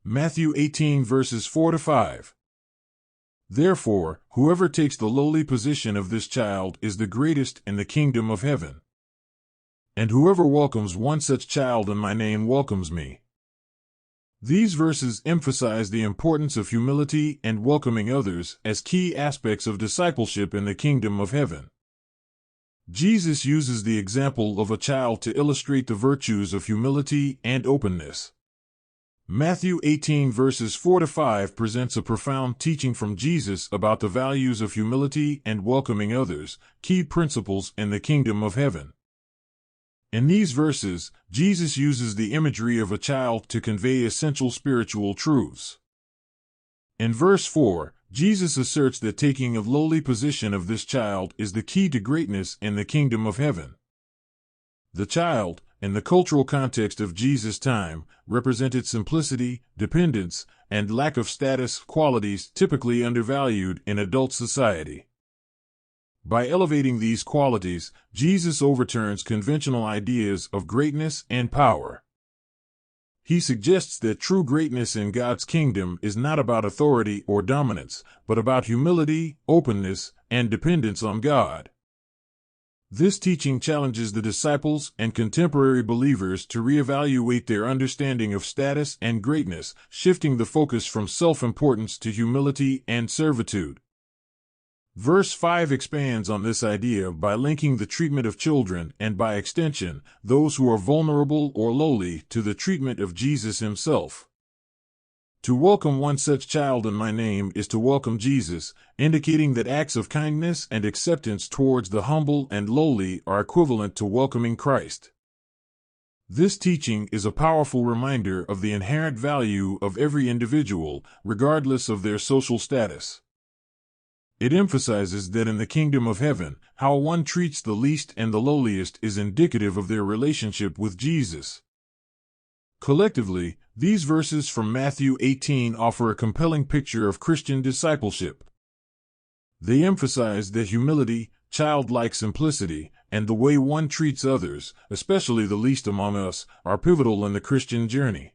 Matthew 18 verses 4 to 5. Therefore, whoever takes the lowly position of this child is the greatest in the kingdom of heaven. And whoever welcomes one such child in my name welcomes me. These verses emphasize the importance of humility and welcoming others as key aspects of discipleship in the kingdom of heaven. Jesus uses the example of a child to illustrate the virtues of humility and openness. Matthew 18 verses 4 to 5 presents a profound teaching from Jesus about the values of humility and welcoming others, key principles in the kingdom of heaven. In these verses, Jesus uses the imagery of a child to convey essential spiritual truths. In verse 4, Jesus asserts that taking a lowly position of this child is the key to greatness in the kingdom of heaven. The child, in the cultural context of Jesus' time, represented simplicity, dependence, and lack of status, qualities typically undervalued in adult society. By elevating these qualities, Jesus overturns conventional ideas of greatness and power. He suggests that true greatness in God's kingdom is not about authority or dominance, but about humility, openness, and dependence on God. This teaching challenges the disciples and contemporary believers to reevaluate their understanding of status and greatness, shifting the focus from self-importance to humility and servitude. Verse 5 expands on this idea by linking the treatment of children and, by extension, those who are vulnerable or lowly to the treatment of Jesus himself. To welcome one such child in my name is to welcome Jesus, indicating that acts of kindness and acceptance towards the humble and lowly are equivalent to welcoming Christ. This teaching is a powerful reminder of the inherent value of every individual, regardless of their social status. It emphasizes that in the kingdom of heaven, how one treats the least and the lowliest is indicative of their relationship with Jesus. Collectively, these verses from Matthew 18 offer a compelling picture of Christian discipleship. They emphasize that humility, childlike simplicity, and the way one treats others, especially the least among us, are pivotal in the Christian journey.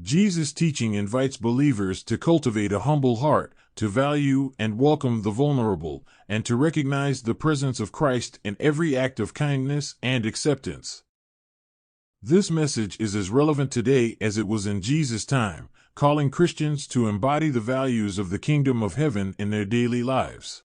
Jesus' teaching invites believers to cultivate a humble heart, to value and welcome the vulnerable, and to recognize the presence of Christ in every act of kindness and acceptance. This message is as relevant today as it was in Jesus' time, calling Christians to embody the values of the kingdom of heaven in their daily lives.